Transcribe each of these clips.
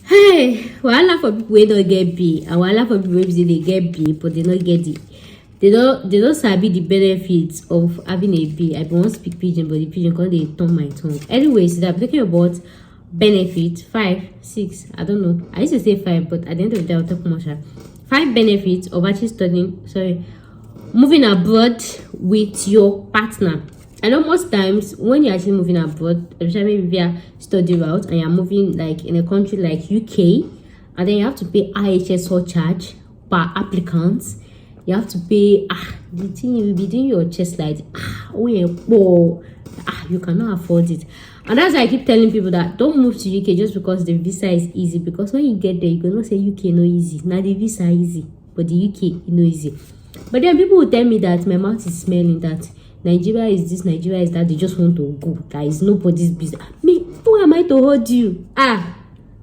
Hey, wahala for people wey don't get B, and wahala for people wey they get B, but they don't get it. They don't sabi the benefits of having a B. I won't speak pidgin, but the pidgin can't they turn my tongue. Anyways, I'm talking about benefit 5, 6. I don't know. I used to say 5, but at the end of the day, I'll talk more. 5 benefits of actually moving abroad with your partner. I know most times when you're actually moving abroad, especially via study route, and you're moving like in a country like UK, and then you have to pay IHS surcharge per applicant. You have to pay the thing you will be doing your chest like you cannot afford it. And that's why I keep telling people that don't move to UK just because the visa is easy, because when you get there, you're gonna say UK no easy. Now the visa easy, but the UK no easy. But then people will tell me that my mouth is smelling, that Nigeria is this, Nigeria is that. They just want to go. That is nobody's business. Me, who am I to hold you?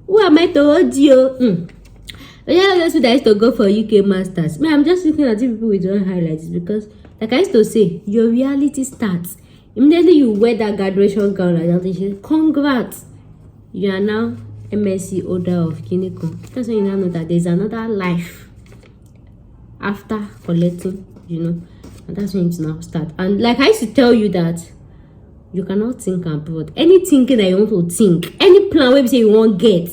Who am I to hold you? Yeah, that's what I used to go for UK masters. Me, I'm just looking at the people with one highlights, because like I used to say, your reality starts immediately you wear that graduation gown like that. And she said, congrats, you are now MSc holder of Kiniko. That's when you now know that there's another life after collecting, and that's when it now start. And like I used to tell you that you cannot think abroad. Any thinking that you want to think, any plan where you say you won't get,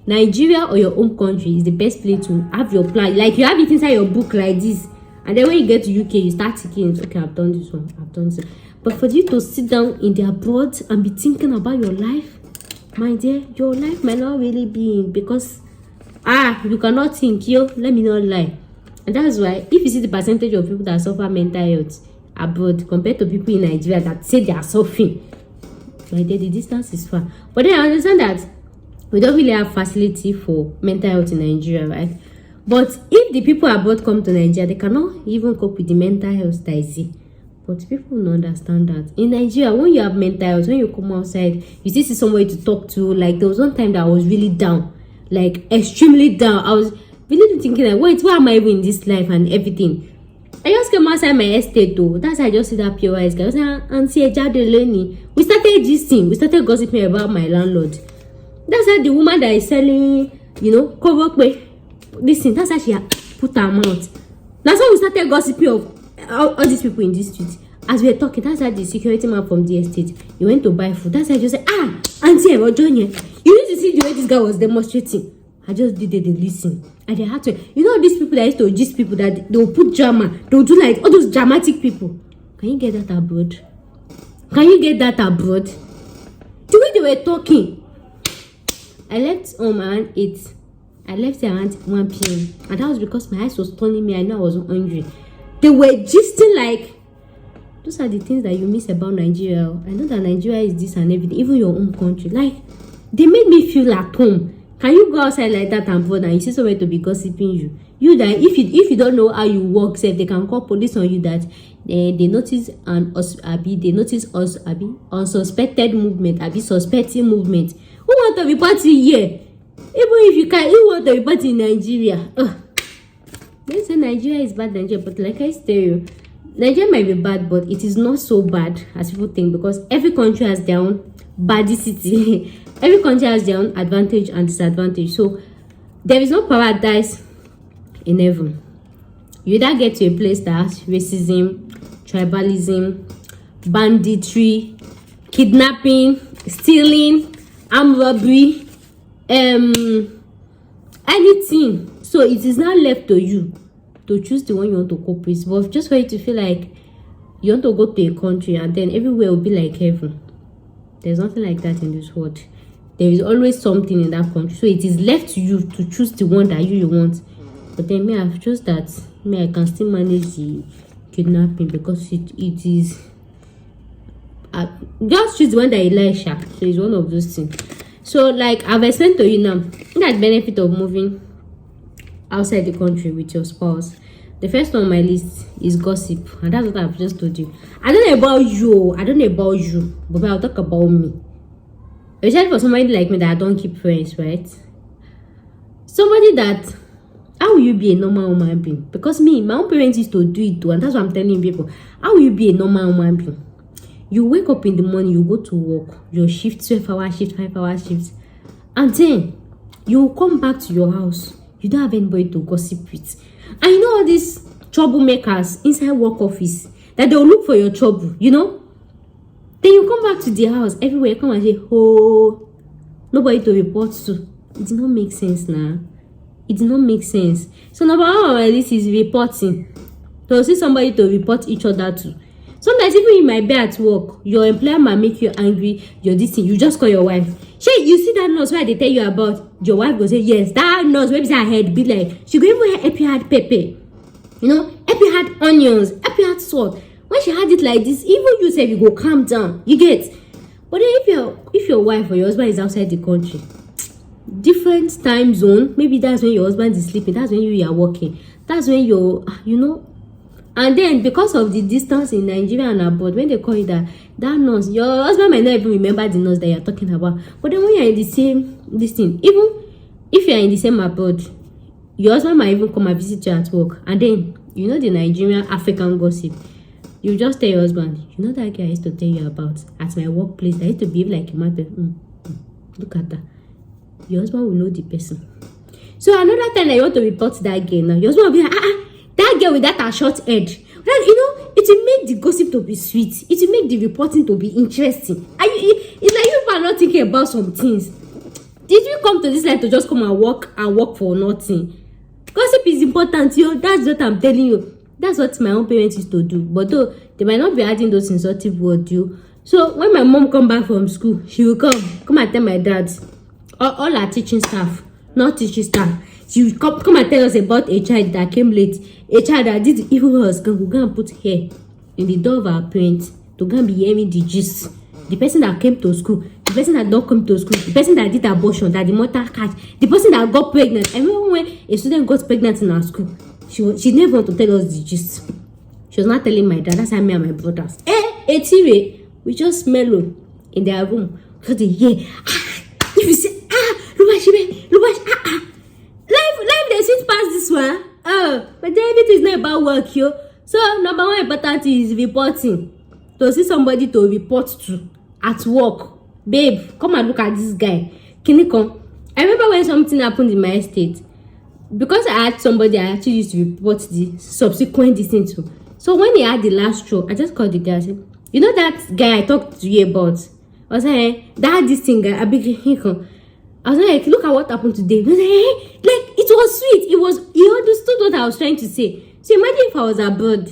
Nigeria or your home country is the best place to have your plan. Like you have it inside your book like this, and then when you get to UK, you start thinking, okay, I've done this one, I've done this. But for you to sit down in the abroad and be thinking about your life, my dear, your life might not really be in, because you cannot think. Let me not lie. And that's why if you see the percentage of people that suffer mental health abroad compared to people in Nigeria that say they are suffering, my dear, the distance is far. But then I understand that we don't really have facility for mental health in Nigeria, right? But if the people abroad come to Nigeria, they cannot even cope with the mental health that is here. But people don't understand that in Nigeria, when you have mental health, when you come outside, you still see somebody to talk to. Like there was one time that I was really down, like extremely down. I was really thinking like, wait, why am I even in this life and everything? I just came outside my estate though. That's how I just see that POS guy. I was like, Auntie Ejade, we started gisting. We started gossiping about my landlord. That's how the woman that is selling, cover this thing, that's how she put her mouth. That's how we started gossiping of all these people in this street. As we were talking, that's how the security man from the estate, he went to buy food. That's how I just said, Auntie, I join you. You need to see the way this guy was demonstrating. I just did it, listen. And they had to, these people that used to gist people, that they'll put drama, they'll do like all those dramatic people. Can you get that abroad? Can you get that abroad? The way they were talking. I left home around 8. I left around 1 p.m. And that was because my eyes was turning me. I know I was hungry. They were gisting like, those are the things that you miss about Nigeria. I know that Nigeria is this and everything, even your own country. Like, they made me feel at home. Can you go outside like that and abroad and you see somebody to be gossiping you? You that if you don't know how you work, say they can call police on you that they notice unsuspected movement, suspecting movement. Who want to report it here? Even if you can, you want to report in Nigeria. They say Nigeria is bad, Nigeria, but like I tell you, Nigeria might be bad, but it is not so bad as people think, because every country has their own badicity. Every country has their own advantage and disadvantage. So there is no paradise in heaven. You either get to a place that has racism, tribalism, banditry, kidnapping, stealing, armed robbery, anything. So it is now left to you to choose the one you want to cope with. But just for you to feel like you want to go to a country and then everywhere will be like heaven. There's nothing like that in this world. There is always something in that country. So it is left to you to choose the one that you want. But then I've chosen that I can still manage the kidnapping, because it is just choose the one that you like. So it's one of those things. So like I've explained to you now, that benefit of moving outside the country with your spouse. The first one on my list is gossip, and that's what I've just told you. I don't know about you, but I'll talk about me. Especially for somebody like me that I don't keep friends, right? Somebody that, how will you be a normal human being? Because me, my own parents used to do it too, and that's what I'm telling people. How will you be a normal human being? You wake up in the morning, you go to work, your shift, 12-hour shift, 5-hour shifts, And then you come back to your house, you don't have anybody to gossip with. And you know all these troublemakers inside work office that they'll look for your trouble, you know? Then you come back to the house, everywhere come and say, oh, nobody to report to. It did not make sense now. It did not make sense. So number one on my list is reporting. To see somebody to report each other to. Sometimes even you might be at work, your employer might make you angry, your this thing, you just call your wife. Shey, you see that nurse where they tell you about, your wife go say, yes, that nurse wey be say her head be like, she go even help you add pepper. You know, help you add onions, help you add salt. When she had it like this, even you say you go calm down, you get. But then if your wife or your husband is outside the country, different time zone, maybe that's when your husband is sleeping, that's when you are working, that's when you're, you know. And then because of the distance in Nigeria and abroad, when they call you that nurse, your husband might not even remember the nurse that you're talking about. But then when you're in the same this thing, even if you're in the same abroad, your husband might even come and visit you at work. And then you know the Nigerian African gossip. You just tell your husband, you know that guy I used to tell you about at my workplace, I used to behave like a man. Look at that. Your husband will know the person. So another time that you want to report that girl now, your husband will be like, that girl with that short head. That, you know, it will make the gossip to be sweet. It will make the reporting to be interesting. It's like you are not thinking about some things. Did you come to this life to just come and work for nothing? Gossip is important, yo. That's what I'm telling you. That's what my own parents used to do. But though they might not be adding those insultive words, yo. So when my mom come back from school, she will come and tell my dad, all our teaching staff, not teaching staff. She will come and tell us about a child that came late, a child that did even worse, go and put hair in the door of our parents to go and be hearing the gist. The person that came to school, the person that don't come to school, the person that did abortion, that the mother catch, the person that got pregnant. I remember when a student got pregnant in our school, she never want to tell us the gist. She was not telling my dad. That's how me and my brothers. TV, we just mellow in their room. So they hear, if you say, life they sit past this one. But then everything is not about work, yo. So number one important is reporting. To see somebody to report to at work. Babe, come and look at this guy. Can you come? I remember when something happened in my estate. Because I had somebody I actually used to report the subsequent distance to. So when he had the last show, I just called the guy and said, you know that guy I talked to you about? I was like, that this thing guy, I was like, look at what happened today. Like, it was sweet. He understood what I was trying to say. So imagine if I was abroad.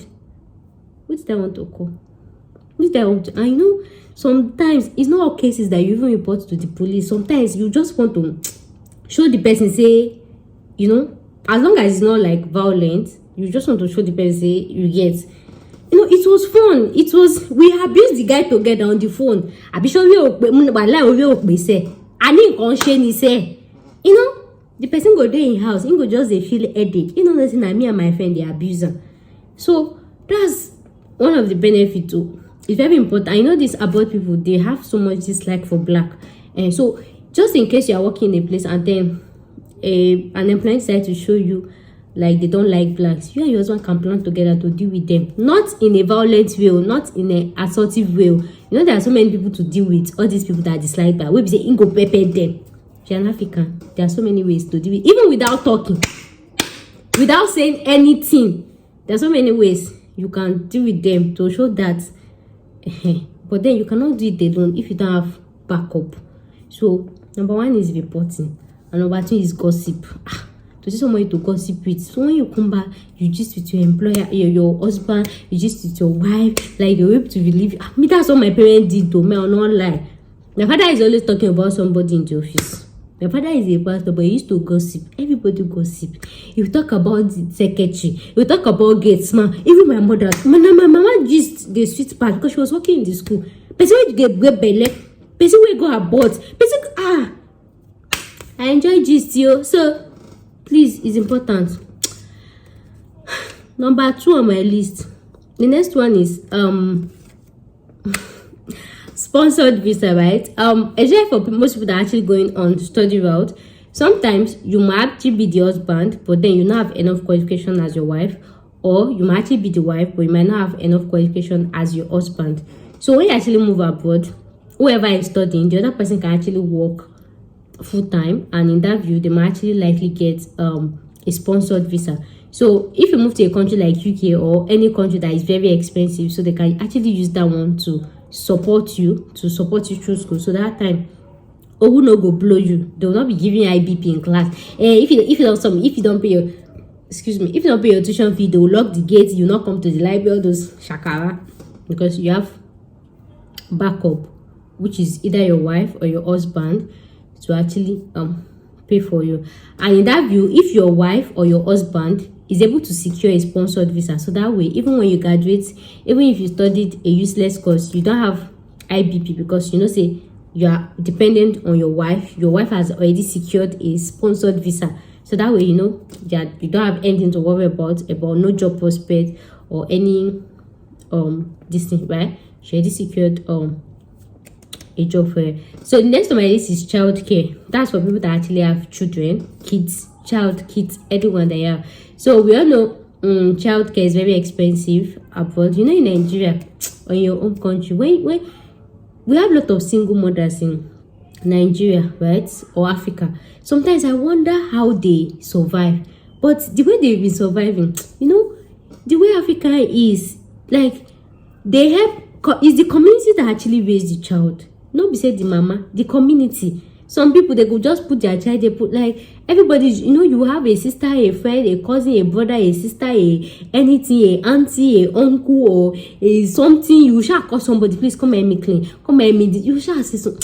What did I want to call? What did I want to? And you know, sometimes it's not all cases that you even report to the police. Sometimes you just want to show the person, say, you know, as long as it's not like violent, you just want to show the person, say, you get. You know, it was fun. We abused the guy together on the phone. I be sure we say. I need conscience, say, you know, the person go there in house, he go just they feel headache. You know, listen, me and my friend, the abuser. So that's one of the benefits too. It's very important. I know this about people, they have so much dislike for black. And so just in case you are working in a place and then an employer decides to show you like they don't like blacks, you and your husband can plan together to deal with them. Not in a violent way, not in an assaultive way. You know, there are so many people to deal with, all these people that are disliked by. We say, Ingo pepper them. If you're an African, there are so many ways to deal with, even without talking, without saying anything. There are so many ways you can deal with them to show that. But then you cannot do it alone if you don't have backup. So number one is reporting, and number two is gossip. To see somebody to gossip with. So when you come back, you gist with your employer, your husband, you gist with your wife, like you're able to believe. Me, that's what my parents did to me. I'll not lie. My father is always talking about somebody in the office. My father is a pastor, but he used to gossip. Everybody gossip. You talk about the secretary, you talk about gates man. Even my mother, my mama gist the sweet part because she was working in the school. Person will get belly, person will go abroad, person I enjoy gist, yo. So please, it's important. Number 2 on my list. The next one is sponsored visa, right? Especially for most people that are actually going on study route. Sometimes you might actually be the husband, but then you not have enough qualification as your wife, or you might actually be the wife, but you might not have enough qualification as your husband. So when you actually move abroad, whoever is studying, the other person can actually work full-time, and in that view they might actually likely get a sponsored visa. So if you move to a country like UK or any country that is very expensive, so they can actually use that one to support you through school. So that time who no go blow you, they will not be giving you IBP in class. If you don't pay your tuition fee, they will lock the gate. You not come to the library, all those shakara, because you have backup, which is either your wife or your husband, to actually pay for you. And in that view, if your wife or your husband is able to secure a sponsored visa, so that way, even when you graduate, even if you studied a useless course, you don't have IBP, because say you are dependent on your wife. Your wife has already secured a sponsored visa, so that way that you don't have anything to worry about no job prospect or any this thing, right? She already secured a job for her. So the next on my list is childcare. That's for people that actually have children, kids, everyone they are. So we all know childcare is very expensive abroad. In Nigeria or in your own country, when we have a lot of single mothers in Nigeria, right, or Africa. Sometimes I wonder how they survive. But the way they've been surviving, the way Africa is, like, they help. It's the community that actually raised the child. Not beside the mama, the community. Some people, they could just put their child, they put like everybody, you have a sister, a friend, a cousin, a brother, a sister, anything, a auntie, a uncle, or a something. You shall call somebody, please come and me clean. Come and me, you shall say so.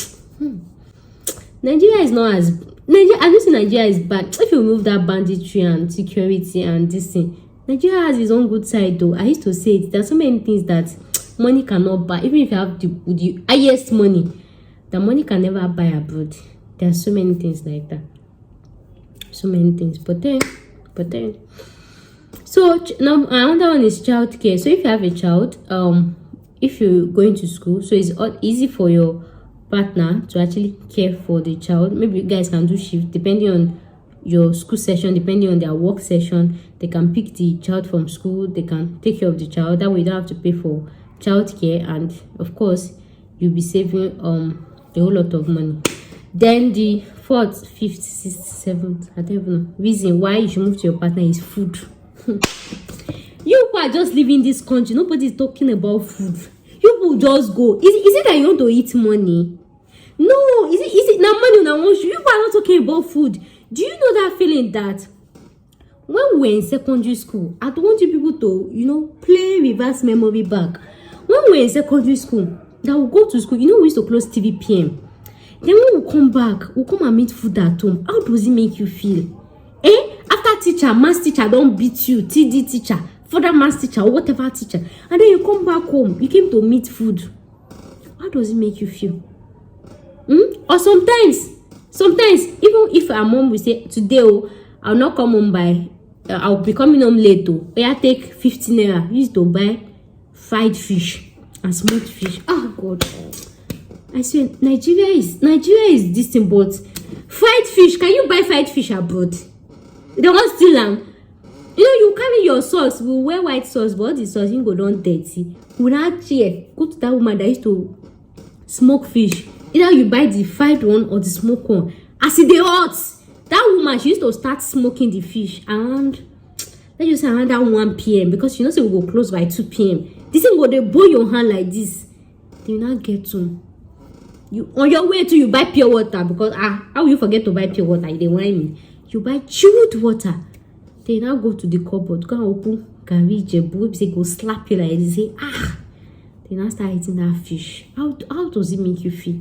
Nigeria is not as, I don't say Nigeria is bad. If you remove that banditry and security and this thing, Nigeria has its own good side though. I used to say it. There's so many things that money cannot buy. Even if you have the highest money, the money can never buy abroad. There are so many things like that. So many things. But then. So now another one is childcare. So if you have a child, if you're going to school, so it's easy for your partner to actually care for the child. Maybe you guys can do shift depending on your school session, depending on their work session. They can pick the child from school. They can take care of the child. That way you don't have to pay for childcare, and of course you'll be saving a whole lot of money. Then the fourth, fifth, sixth, seventh, I don't even know, reason why you should move to your partner is food. You who are just living this country, nobody is talking about food. You will just go. Is it that you want to eat money? No, is it now money now wants you? You are not talking about food. Do you know that feeling that when we were in secondary school, I don't want you people to play reverse memory back. When we were in secondary school, that we go to school, we used to close TV PM. Then when we come back, we come and meet food at home. How does it make you feel? After teacher, maths teacher don't beat you, TD teacher, further maths teacher, or whatever teacher, and then you come back home, you came to meet food. How does it make you feel? Or sometimes, even if our mom will say, today, I'll not come home by, I'll be coming home late, I take 15 naira, used to buy fried fish and smoked fish. Oh God, I swear, Nigeria is this thing, but fried fish, can you buy fried fish abroad? They won't steal them. You carry your sauce, we wear white sauce, but all the sauce you go down dirty. We not cheer. Go to that woman that used to smoke fish. Either you buy the fried one or the smoked one. As it dey hot, that woman, she used to start smoking the fish around, let's just say around that 1 p.m. because say we go close by 2 p.m. This thing go, they boil your hand like this. Then you not get to. You on your way to you buy pure water, because how will you forget to buy pure water? They whine me. You buy chilled water. They now go to the cupboard, go and open Gary Jebu, say go slap you like this, say they now start eating that fish. How does it make you feel?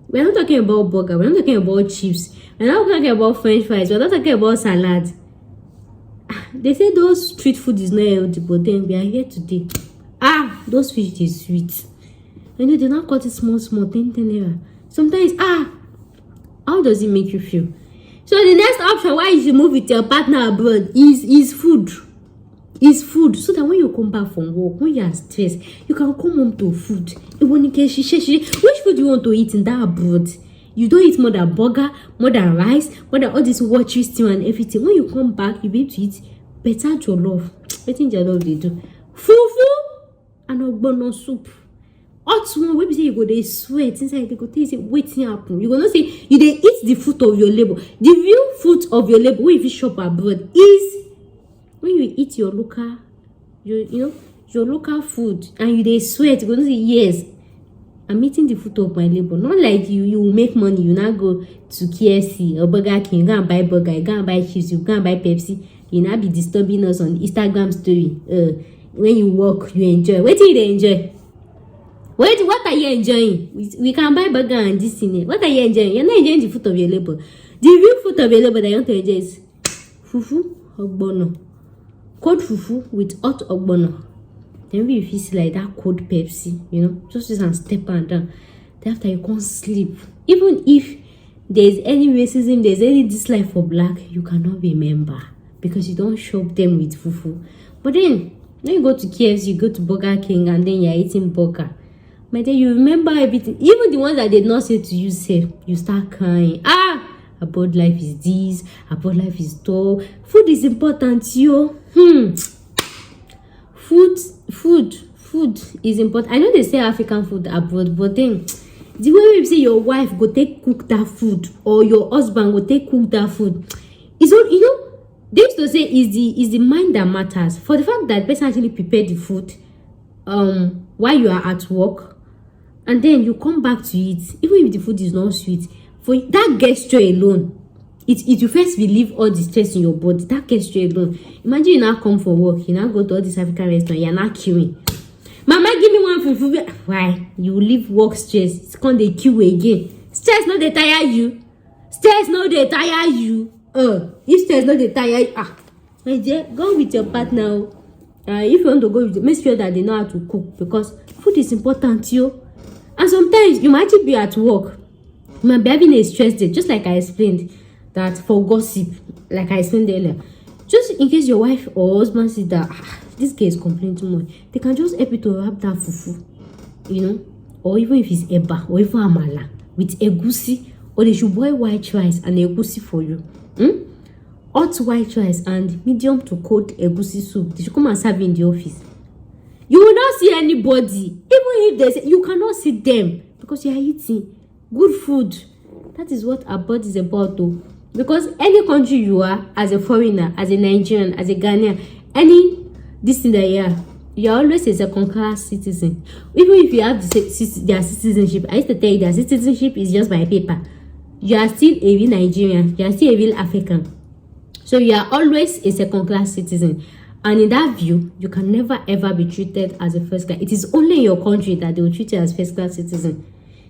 We're not talking about burger, we're not talking about chips, we're not talking about French fries, we're not talking about salad. They say those street food is not healthy, but then we are here today. Those fish is sweet. They not cut it small, 10 naira. Sometimes, how does it make you feel? So the next option why you should move with your partner abroad is food. Is food. So that when you come back from work, when you are stressed, you can come home to food. Which food you want to eat in that abroad? You don't eat more than burger, more than rice, more than all this watery stew and everything. When you come back, you be able to eat better jollof. I think jollof they do. Fufu and ogbono soup. hot one wey be say you go dey sweat inside, they go tell you say wetin happen. You go know say you dey eat the fruit of your labor. The real fruit of your labor wey you fit shop abroad is when you eat your local, your local food, and you dey sweat. You go know say yes, I'm eating the fruit of my labor. Not like you will make money, you now go to KFC or Burger King, you go and buy burger, you go and buy chips, you go and buy Pepsi, you now be disturbing us on Instagram story. When you work, you enjoy. What do you enjoy? What are you enjoying? We can buy burger and this thing. What are you enjoying? You're not enjoying the fruit of your labor. The real fruit of your labor that you want to enjoy is fufu ogbono. Cold fufu with hot ogbono. Then if you feel like that cold Pepsi, just use and step and down. Then after you can't sleep. Even if there's any racism, there's any dislike for black, you cannot remember because you don't shop them with fufu. But then when you go to KFC, you go to Burger King, and then you're eating burger. But then you remember everything. Even the ones that did not say to you, say, you start crying. About life is this, about life is that. Food is important, yo. Food is important. I know they say African food abroad, but then the way you say your wife go take cook that food, or your husband go take cook that food, is all they used to say is the mind that matters. For the fact that person actually prepared the food while you are at work, and then you come back to eat, even if the food is not sweet, for that gesture alone, it will first relieve all the stress in your body. That gesture alone. Imagine you now come for work, you now go to all this African restaurant, you're not queuing. Mama, give me one fufu. Why? You will leave work stress. It's called the queue again. Stress not they tire you. Stress not they tire you. If stress not they tire you, my dear, go with your partner. If you want to go with them, make sure that they know how to cook, because food is important, yo. And sometimes you might be at work, you might be having a stress day, just like I explained that for gossip, like I explained earlier. Just in case your wife or husband sees that this guy is complaining too much, they can just help you to wrap that fufu, or even if it's eba or even amala with egusi, or they should boil white rice and egusi for you. Hot white rice and medium to cold egusi soup. They should come and serve in the office. You will not see anybody, even if they say you cannot see them, because you are eating good food. That is what abroad is about, though. Because any country you are, as a foreigner, as a Nigerian, as a Ghanaian, this thing that you are always a second-class citizen. Even if you have their citizenship, I used to tell you their citizenship is just by paper. You are still a real Nigerian. You are still a real African. So you are always a second-class citizen. And in that view, you can never ever be treated as a first class. It is only in your country that they will treat you as first-class citizen.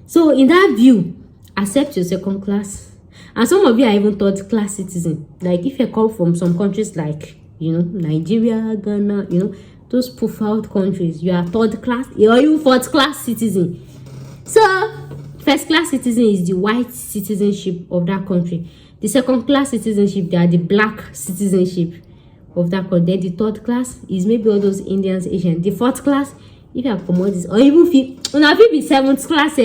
So in that view, accept your second class. And some of you are even third-class citizen. Like if you come from some countries like, Nigeria, Ghana, those profiled countries, you are third-class or even fourth-class citizen. So first-class citizen is the white citizenship of that country. The second-class citizenship, they are the black citizenship of that country. Then the third class is maybe all those Indians, Asians. The fourth class, if you are commodities, or even if be seventh class.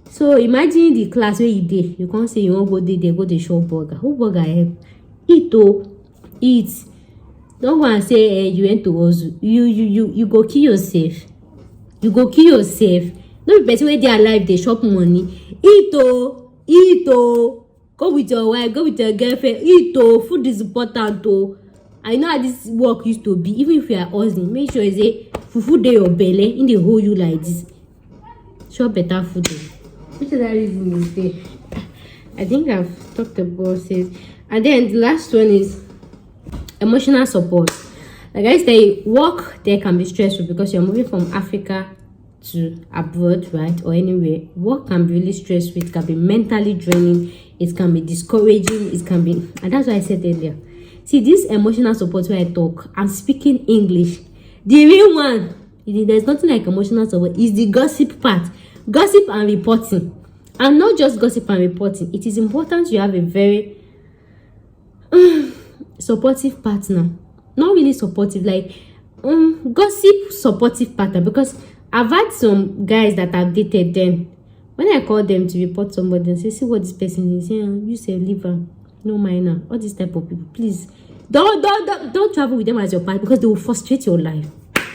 So imagine the class where you did. You can't say you won't go there, they go to shop burger. Who burger help? Eat. Don't go and say you went to Ozu. You go kill yourself. You go kill yourself. No be person where they are alive, they shop money. Eat. Go with your wife, go with your girlfriend. Eat. Food is important. I know how this work used to be. Even if you are hustling, make sure you say fufu dey your belly, in the hold you like this. Show better food. Which is that reason is there? I think I've talked about it. And then the last one is emotional support. Like I say, work there can be stressful because you're moving from Africa to abroad, right? Or anywhere. Work can be really stressful. It can be mentally draining. It can be discouraging. It can be, and that's why I said earlier. See, this emotional support where I talk, I'm speaking English. The real one, there's nothing like emotional support. It's the gossip part. Gossip and reporting. And not just gossip and reporting. It is important you have a very supportive partner. Not really supportive, like gossip supportive partner. Because I've had some guys that I've dated then. When I call them to report somebody and say, see what this person is, you say leave her. No minor, all this type of people, please don't travel with them as your partner, because they will frustrate your life.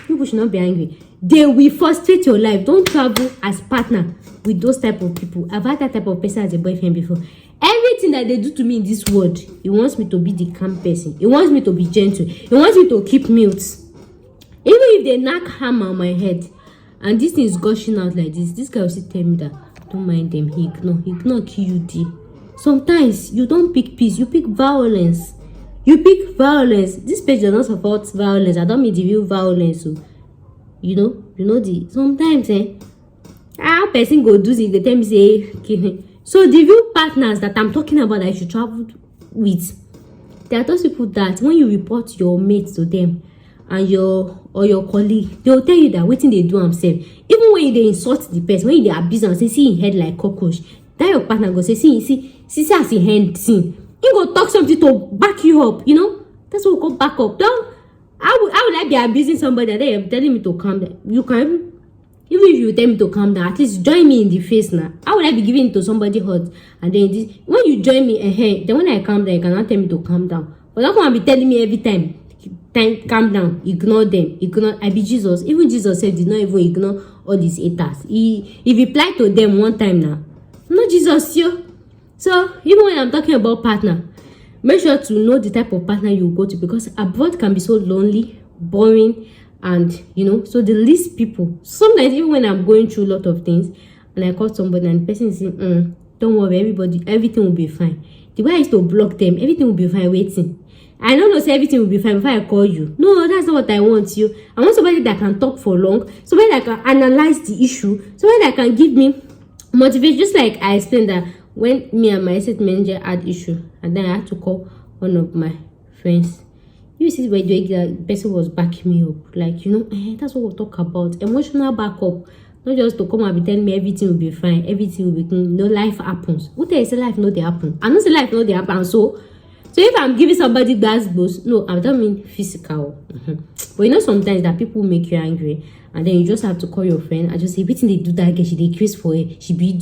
People should not be angry. they will frustrate your life. Don't travel as partner with those type of people. I've had that type of person as a boyfriend before. Everything that they do to me in this world, he wants me to be the calm person. He wants me to be gentle. He wants me to keep mute. Even if they knock hammer on my head and this thing is gushing out like this guy will still tell me that don't mind them. He ignore QUD. Sometimes you don't pick peace, you pick violence. You pick violence. This page does not support violence. I don't mean the real violence. So, you know the sometimes how person go do this, they tell me say okay. So the real partners that I'm talking about that I should travel with, there are those people that when you report your mates to them and your colleague, they will tell you that waiting they do themselves. Even when they insult the person, when they abuse and say see in head like cockroach, that your partner go say see as in hand seen. He go talk something to back you up, That's what we call back up. How would I be abusing somebody that they're telling me to calm down? You can. Even if you tell me to calm down, at least join me in the face now. How would I be giving it to somebody hurt? And then when you join me, then when I calm down, you cannot tell me to calm down. But that one be telling me every time, calm down, ignore them, I be Jesus. Even Jesus said did not even ignore all these haters. He replied to them one time now. I'm not Jesus, yo. So even when I'm talking about partner, make sure to know the type of partner you go to, because abroad can be so lonely, boring, and so the least people. Sometimes even when I'm going through a lot of things and I call somebody and the person is saying don't worry, everything will be fine. The way I used to block them, everything will be fine, waiting. I don't know say everything will be fine before I call you. No, that's not what I want. I want somebody that can talk for long, somebody that can analyze the issue, somebody that can give me motivation. Just like I explained that when me and my estate manager had issue, and then I had to call one of my friends. You see where the person was backing me up, like that's what we'll talk about. Emotional backup, not just to come and be telling me everything will be fine, everything will be clean. Life happens. Who tell you say life no they happen? I know say life no they happen. So if I'm giving somebody bad boss, no, I don't mean physical. But sometimes that people make you angry, and then you just have to call your friend and just say, everything they do that girl, she they craze for it. She be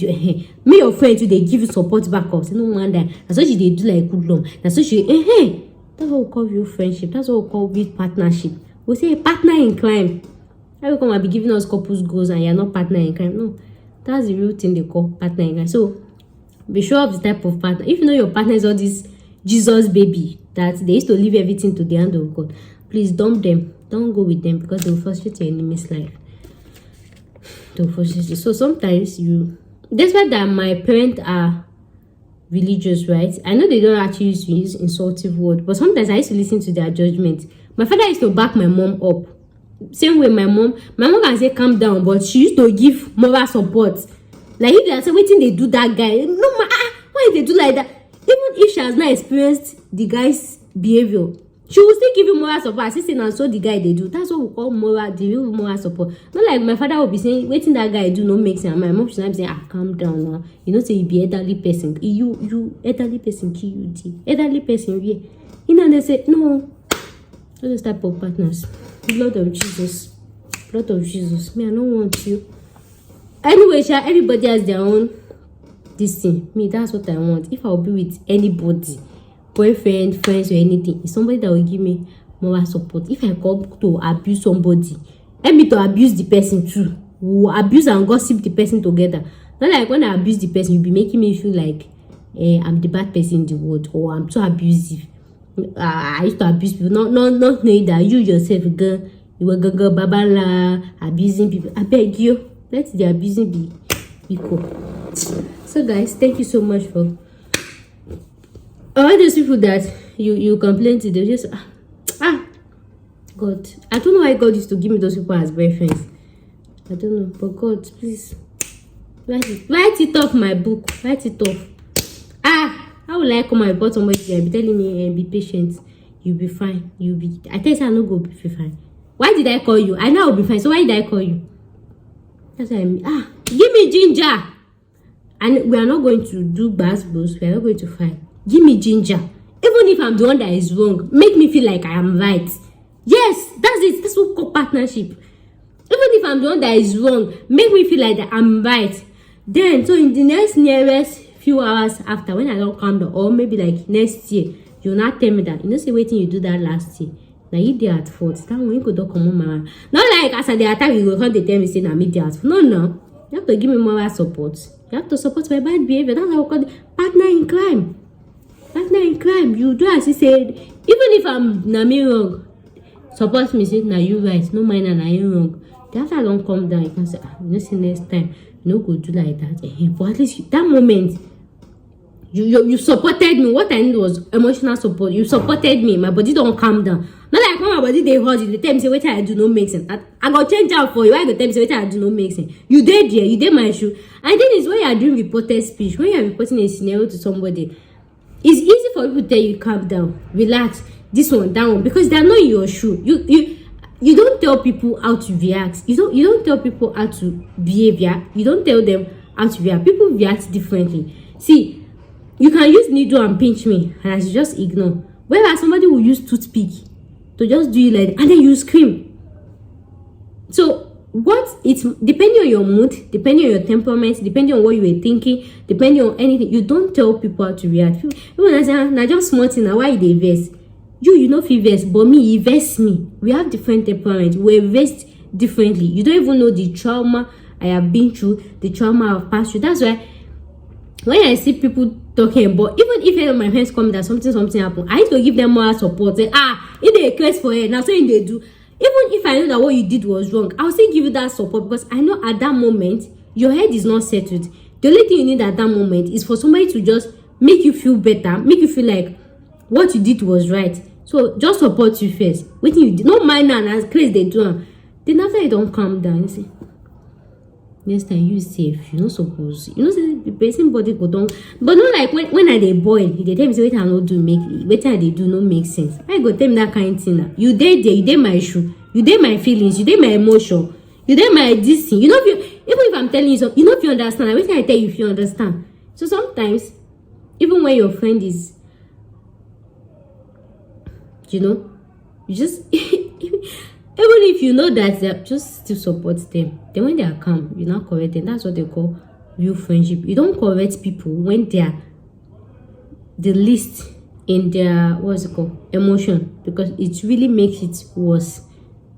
me your friend too. They give you support backup. Say no wonder. That's what she they do like good long. That's what she That's what we call real friendship. That's what we call real partnership. We say partner in crime. How you come and be giving us couples goals and you're not partner in crime? No, that's the real thing they call partner in crime. So be sure of the type of partner. If you know your partner is all this Jesus baby that they used to leave everything to the hand of God, please dump them. Don't go with them, because they will frustrate your enemy's life. They will frustrate you. So sometimes despite that my parents are religious, right? I know they don't actually use insultive words, but sometimes I used to listen to their judgment. My father used to back my mom up. Same way my mom can say calm down, but she used to give moral support. Like if they say waiting they do that guy, no why they do like that? Even if she has not experienced the guy's behavior, she will still give you moral support, assisting and so the guy they do. That's what we call the real moral support. Not like my father will be saying, waiting that guy do no make sense. And my mom should not be saying, calm down now. Say you be elderly person. You elderly person QUD. Elderly person, yeah. They say, no. Those type of partners. Blood of Jesus. Blood of Jesus. Me, I don't want you. Anyway, everybody has their own this thing. Me, that's what I want. If I'll be with anybody, boyfriend, friends, or anything, it's somebody that will give me moral support. If I come to abuse somebody, let me to abuse the person too. We'll abuse and gossip the person together. Not like when I abuse the person, you'll be making me feel like I'm the bad person in the world, or I'm too abusive. I used to abuse people, not knowing that you yourself, girl, you were babala, abusing people. I beg you, let the abusing be equal. So guys, thank you so much for all those people that you complain to. They just God, I don't know why God used to give me those people as boyfriends. I don't know, but God, please write it off my book. Write it off. How will I come and report somebody and be telling me be patient, you'll be fine, I tell you I'm not going to be fine. Why did I call you? I know I'll be fine, so why did I call you? That's what I mean. Give me ginger. And we are not going to do basketballs. We are not going to fight. Give me ginger. Even if I'm the one that is wrong, make me feel like I am right. Yes, that's it. That's what we call partnership. Even if I'm the one that is wrong, make me feel like that I'm right. Then, so in the nearest few hours after, when I don't calm down, or maybe like next year, you'll not tell me that, say waiting, you do that last year. Now you dey at fault. That one you could don't come on my mind. Not like as I dey attack you go come dey tell me say na me dey at fault. No. You have to give me moral support. You have to support my bad behavior. That's how we call it partner in crime. Partner in crime. You do as you said. Even if I'm na me wrong, support me say na you right. No mind na you wrong. After I don't come down, you can say, you know, see next time, you no go do like that. But at least that moment, you supported me. What I need was emotional support. You supported me. My body don't calm down. Not like when my body they hurt you. They tell me say what I do no make sense. I go change out for you. I go tell me say what I do no make sense. You did there. You did my shoe. And then it's when you are doing reported speech. When you are reporting a scenario to somebody, it's easy for people to tell you calm down, relax, this one, that one, because they are not in your shoe. You don't tell people how to react. You don't tell people how to behave. Yeah? You don't tell them how to react. People react differently. See, you can use needle and pinch me, and I should just ignore. Whereas somebody will use toothpick to just do it like that, and then you scream. So it's depending on your mood, depending on your temperament, depending on what you were thinking, depending on anything. You don't tell people how to react. People say, "Now just small thing. Now why they vex?" You know feel vex, but me, you vex me. We have different temperaments. We're vexed differently. You don't even know the trauma I have been through, the trauma I've passed through. That's why when I see people talking about, even if any of my friends come that something happened, I need to give them more support. Say, if they request for it, now saying they do. Even if I know that what you did was wrong, I'll still give you that support because I know at that moment your head is not settled. The only thing you need at that moment is for somebody to just make you feel better, make you feel like what you did was right. So just support you first. Waiting you did not mind now as crazy they do. Then after you don't calm down, you see. Next time you safe. You not suppose. You know say the person body go down. But not like when I they boil, they tell me say what I not do make what I they do not make sense. I go tell me that kind of thing now. You did there, you did my shoe, you did my feelings, you did my emotion, you did my this thing. You know if you, even if I'm telling you something, you know if you understand. Wait till I tell you if you understand. So sometimes, even when your friend is, you know, you just even if you know that, just still support them. Then when they are calm, you not correct them. That's what they call real friendship. You don't correct people when they are the least in their emotion, because it really makes it worse.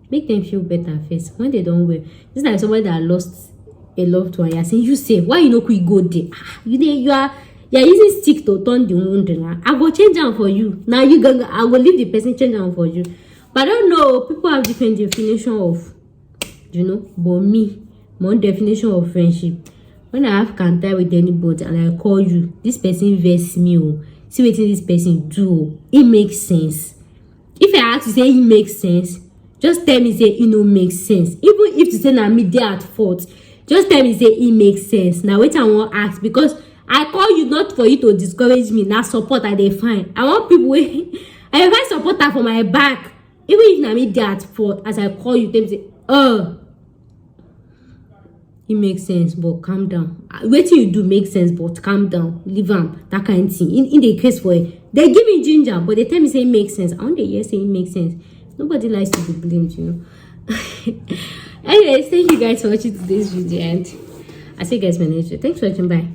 Make them feel better first. When they don't well, it's like somebody that lost a loved one. You're saying, you say, why you no quick go there? You're using stick to turn the wound. I will change them for you. Now I will leave the person change them for you. But I don't know. People have different definition of, but me, my own definition of friendship. When I have contact with anybody and I call you, this person vex me. See what this person do. It makes sense. If I ask to say it makes sense, just tell me say it no makes sense. Even if you say na me dey at fault, just tell me say it makes sense. Now wait, I want ask because I call you not for you to discourage me. Now support I dey find. I want people I find supporter for my back. Even if na me dey at fault, as I call you, tell me say, it makes sense, but calm down. Wait till you do make sense, but calm down. Leave them that kind of thing. In the case for it, they give me ginger, but they tell me say it makes sense. I want to hear say it makes sense. Nobody likes to be blamed, Anyways, thank you guys for watching today's video, and I see you guys in my next video. Thanks for watching. Bye.